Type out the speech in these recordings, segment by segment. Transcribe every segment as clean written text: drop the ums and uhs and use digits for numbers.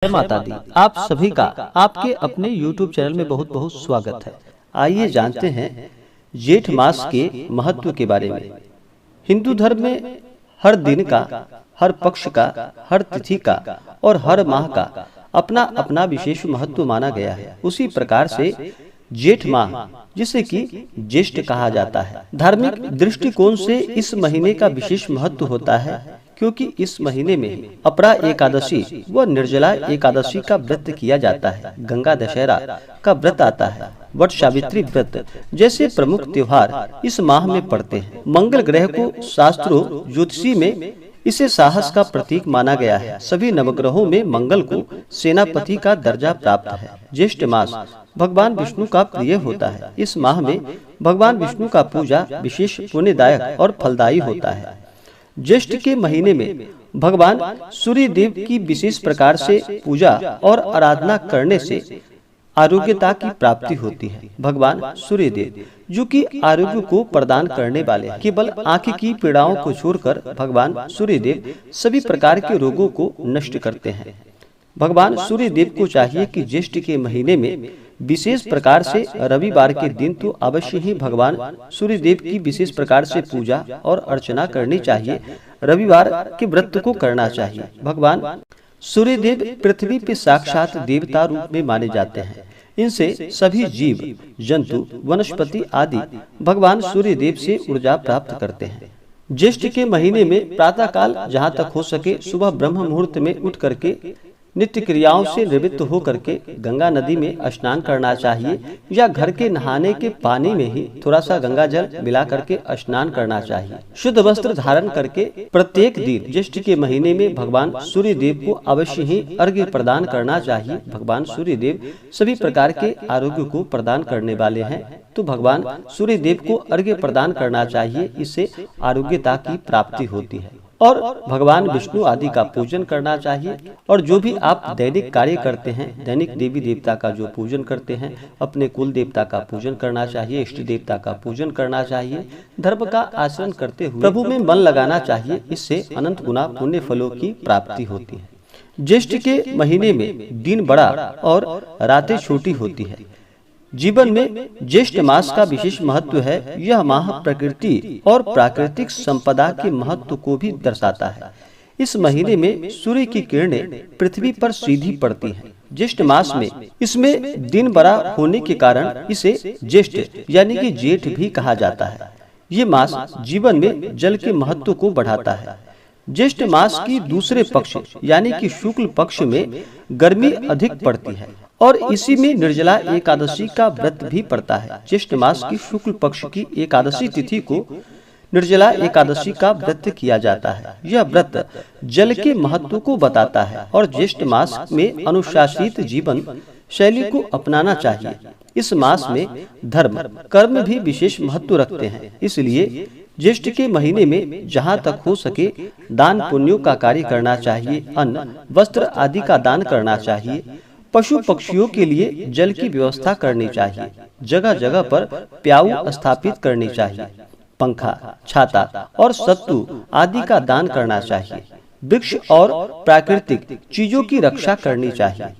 जय माता दी। आप सभी का आपके अपने YouTube चैनल में बहुत बहुत स्वागत है। आइए जानते हैं जेठ मास के महत्व के बारे में। हिंदू धर्म में हर दिन का, हर पक्ष का, हर तिथि का और हर माह का अपना अपना विशेष महत्व माना गया है। उसी प्रकार से जेठ माह, जिसे कि ज्येष्ठ कहा जाता है, धार्मिक दृष्टिकोण से इस महीने का विशेष महत्व होता है, क्योंकि इस महीने में अपरा एकादशी व निर्जला एकादशी का व्रत किया जाता है। गंगा दशहरा का व्रत आता है। वट सावित्री व्रत जैसे प्रमुख त्योहार इस माह में पड़ते हैं। मंगल ग्रह को शास्त्रों ज्योतिषी में इसे साहस का प्रतीक माना गया है। सभी नवग्रहों में मंगल को सेनापति का दर्जा प्राप्त है। ज्येष्ठ मास भगवान विष्णु का प्रिय होता है। इस माह में भगवान विष्णु का पूजा विशेष पुण्यदायक और फलदायी होता है। ज्येष्ठ के महीने में भगवान सूर्य देव की विशेष प्रकार से पूजा और आराधना करने से आरोग्यता की प्राप्ति होती है। भगवान सूर्य देव, जो कि आरोग्य को प्रदान करने वाले हैं, केवल आंख की पीड़ाओं को छोड़कर भगवान सूर्य देव सभी प्रकार के रोगों को नष्ट करते हैं। भगवान सूर्य देव को चाहिए कि ज्येष्ठ के महीने में विशेष प्रकार से रविवार के दिन तो अवश्य ही भगवान सूर्य देव की विशेष प्रकार से पूजा और अर्चना करनी चाहिए। रविवार के व्रत को करना चाहिए। भगवान सूर्य देव पृथ्वी पे साक्षात देवता रूप में माने जाते हैं। इनसे सभी जीव जंतु वनस्पति आदि भगवान सूर्य देव से ऊर्जा प्राप्त करते हैं। ज्येष्ठ के महीने में प्रातः काल जहाँ तक हो सके सुबह ब्रह्म मुहूर्त में उठ करके नित्य क्रियाओं से निवृत्त हो करके गंगा नदी में स्नान करना चाहिए, या घर के नहाने के पानी में ही थोड़ा सा गंगा जल मिला करके स्नान करना चाहिए। शुद्ध वस्त्र धारण करके प्रत्येक दिन ज्येष्ठ के महीने में भगवान सूर्य देव को अवश्य ही अर्घ्य प्रदान करना चाहिए। भगवान सूर्य देव सभी प्रकार के आरोग्य को प्रदान करने वाले हैं, तो भगवान सूर्य देव को अर्घ्य प्रदान करना चाहिए। इससे आरोग्यता की प्राप्ति होती है। और भगवान विष्णु आदि का पूजन करना चाहिए। और जो भी आप दैनिक कार्य करते हैं, दैनिक देवी देवता का जो पूजन करते हैं, अपने कुल देवता का पूजन करना चाहिए, इष्ट देवता का पूजन करना चाहिए, धर्म का आचरण करते हुए प्रभु में मन लगाना चाहिए। इससे अनंत गुना पुण्य फलों की प्राप्ति होती है। ज्येष्ठ के महीने में दिन बड़ा और रातें छोटी होती है। जीवन में ज्येष्ठ मास का विशेष महत्व है। यह माह प्रकृति और प्राकृतिक संपदा के महत्व को भी दर्शाता है। इस महीने में सूर्य की किरणें पृथ्वी पर सीधी पड़ती हैं। ज्येष्ठ मास में इसमें दिन बड़ा होने के कारण इसे ज्येष्ठ यानी कि जेठ भी कहा जाता है। ये मास जीवन में जल के महत्व को बढ़ाता है। ज्येष्ठ मास की दूसरे पक्ष यानी कि शुक्ल पक्ष में गर्मी अधिक पड़ती है और इसी में निर्जला एकादशी का व्रत भी पड़ता है। ज्येष्ठ मास की शुक्ल पक्ष की एकादशी तिथि को निर्जला एकादशी का व्रत किया जाता है। यह व्रत जल के महत्व को बताता है और ज्येष्ठ मास में अनुशासित जीवन शैली को अपनाना चाहिए। इस मास में धर्म कर्म भी विशेष महत्व रखते हैं। इसलिए ज्येष्ठ के महीने में जहाँ तक हो सके दान पुण्यों का कार्य करना चाहिए। अन्न वस्त्र आदि का दान करना चाहिए। पशु पक्षियों के लिए जल की व्यवस्था करनी चाहिए। जगह जगह पर प्याऊ स्थापित करनी चाहिए। पंखा, छाता और सत्तू आदि का दान करना चाहिए। वृक्ष और प्राकृतिक चीजों की रक्षा करनी चाहिए।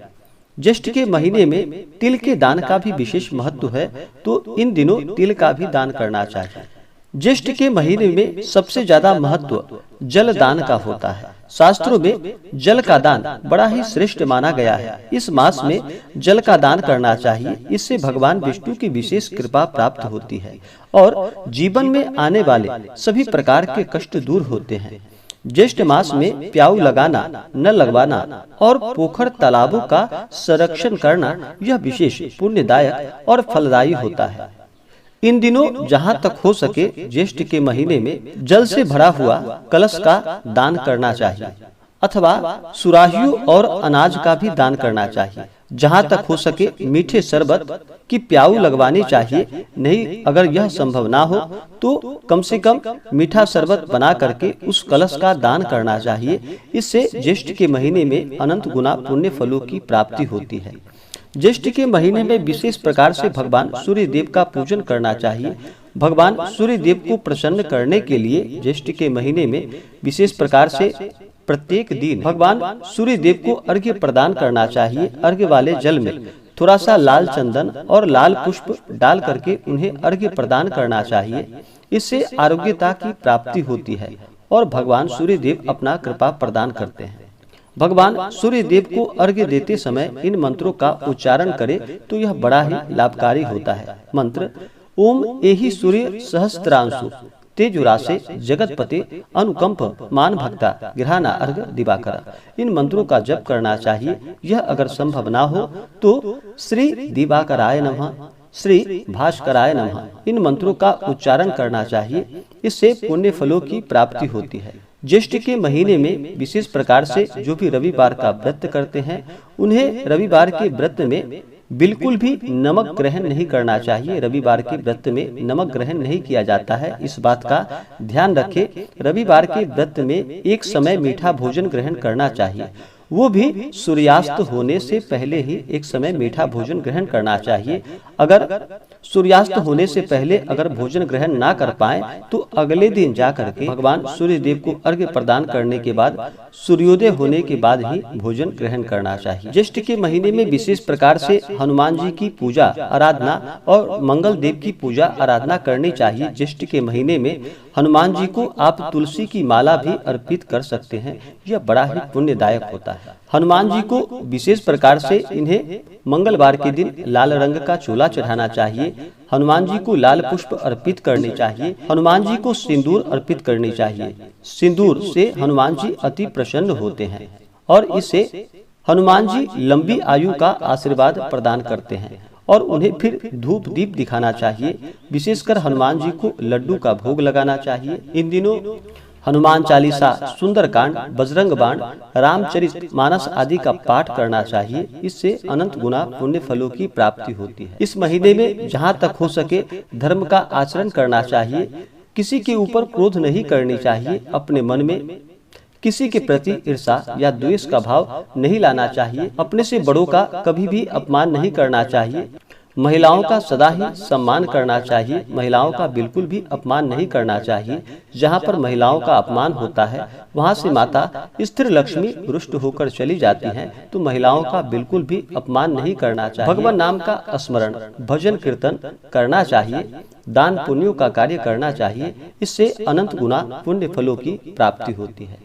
ज्येष्ठ के महीने में तिल के दान का भी विशेष महत्व है, तो इन दिनों तिल का भी दान करना चाहिए। ज्येष्ठ के महीने में सबसे ज्यादा महत्व जल दान का होता है। शास्त्रों में जल का दान बड़ा ही श्रेष्ठ माना गया है। इस मास में जल का दान करना चाहिए। इससे भगवान विष्णु की विशेष कृपा प्राप्त होती है और जीवन में आने वाले सभी प्रकार के कष्ट दूर होते हैं। ज्येष्ठ मास में प्याऊ लगाना, न लगवाना और पोखर तालाबों का संरक्षण करना यह विशेष पुण्यदायक और फलदायी होता है। इन दिनों जहाँ तक हो सके ज्येष्ठ के महीने में जल से भरा हुआ कलश का दान करना चाहिए अथवा सुराहियों और अनाज का भी दान करना चाहिए। जहाँ तक हो सके मीठे शरबत की प्याऊ लगवानी चाहिए। नहीं, अगर यह संभव ना हो तो कम से कम मीठा शरबत बना करके उस कलश का दान करना चाहिए। इससे ज्येष्ठ के महीने में अनंत गुना पुण्य फलों की प्राप्ति होती है। ज्येष्ठ के महीने में विशेष प्रकार से भगवान सूर्य देव का पूजन करना चाहिए। भगवान सूर्य देव को प्रसन्न करने के लिए ज्येष्ठ के महीने में विशेष प्रकार से प्रत्येक दिन भगवान सूर्य देव को अर्घ्य प्रदान करना चाहिए। अर्घ्य वाले जल में थोड़ा सा लाल चंदन और लाल पुष्प डाल करके उन्हें अर्घ्य प्रदान करना चाहिए। इससे आरोग्यता की प्राप्ति होती है और भगवान सूर्य देव अपना कृपा प्रदान करते हैं। भगवान सूर्य देव को अर्घ्य देते समय इन मंत्रों का उच्चारण करें तो यह बड़ा ही लाभकारी होता है। मंत्र: ओम एहि सूर्य सहस्त्रांशु तेजुरासे जगतपते अनुकंप मान भक्ता गृहाना अर्घ दिवाकर। इन मंत्रों का जप करना चाहिए। यह अगर संभव ना हो तो श्री दिवाकराय नमः, श्री भास्कराय नमः इन मंत्रों का उच्चारण करना चाहिए। इससे पुण्य फलों की प्राप्ति होती है। ज्येष्ठ के महीने में विशेष प्रकार से जो भी रविवार का व्रत करते हैं उन्हें रविवार के व्रत में बिल्कुल भी नमक ग्रहण नहीं करना चाहिए। रविवार के व्रत में नमक ग्रहण नहीं किया जाता है, इस बात का ध्यान रखें। रविवार के व्रत में एक समय मीठा भोजन ग्रहण करना चाहिए, वो भी सूर्यास्त होने से पहले ही एक समय मीठा भोजन ग्रहण करना चाहिए। अगर सूर्यास्त होने से पहले अगर भोजन ग्रहण ना कर पाए तो अगले दिन जाकर के भगवान सूर्य देव को अर्घ्य प्रदान करने के बाद सूर्योदय होने के बाद ही भोजन ग्रहण करना चाहिए। ज्येष्ठ के महीने में विशेष प्रकार से हनुमान जी की पूजा आराधना और मंगल देव की पूजा आराधना करनी चाहिए। ज्येष्ठ के महीने में हनुमान जी को आप तुलसी की माला भी अर्पित कर सकते हैं, यह बड़ा ही पुण्यदायक होता है। हनुमान जी को विशेष प्रकार से इन्हें मंगलवार के दिन लाल रंग का चूल्हा चढ़ाना चाहिए। हनुमान जी को लाल पुष्प अर्पित करने चाहिए। हनुमान जी को सिंदूर अर्पित करनी चाहिए। सिंदूर से हनुमान जी अति प्रसन्न होते हैं और इससे हनुमान जी लंबी आयु का आशीर्वाद प्रदान करते हैं। और उन्हें फिर धूप दीप दिखाना चाहिए। विशेषकर हनुमान जी को लड्डू का भोग लगाना चाहिए। इन दिनों हनुमान चालीसा, सुंदरकांड, बजरंग बाण, रामचरित मानस आदि का पाठ करना चाहिए। इससे अनंत गुना पुण्य फलों की प्राप्ति होती है। इस महीने में जहाँ तक हो सके धर्म का आचरण करना चाहिए। किसी के ऊपर क्रोध नहीं करनी चाहिए। अपने मन में किसी के प्रति ईर्षा या द्वेष का भाव नहीं लाना चाहिए। अपने से बड़ों का कभी भी अपमान नहीं करना चाहिए। महिलाओं का सदा ही सम्मान करना चाहिए। महिलाओं का बिल्कुल भी अपमान नहीं करना चाहिए। जहाँ पर महिलाओं का अपमान होता है वहाँ से माता स्थिर लक्ष्मी रुष्ट होकर चली जाती हैं, तो महिलाओं का बिल्कुल भी अपमान नहीं करना चाहिए। भगवान नाम का स्मरण, भजन कीर्तन करना चाहिए। दान पुण्यों का कार्य करना चाहिए। इससे अनंत गुना पुण्य फलों की प्राप्ति होती है।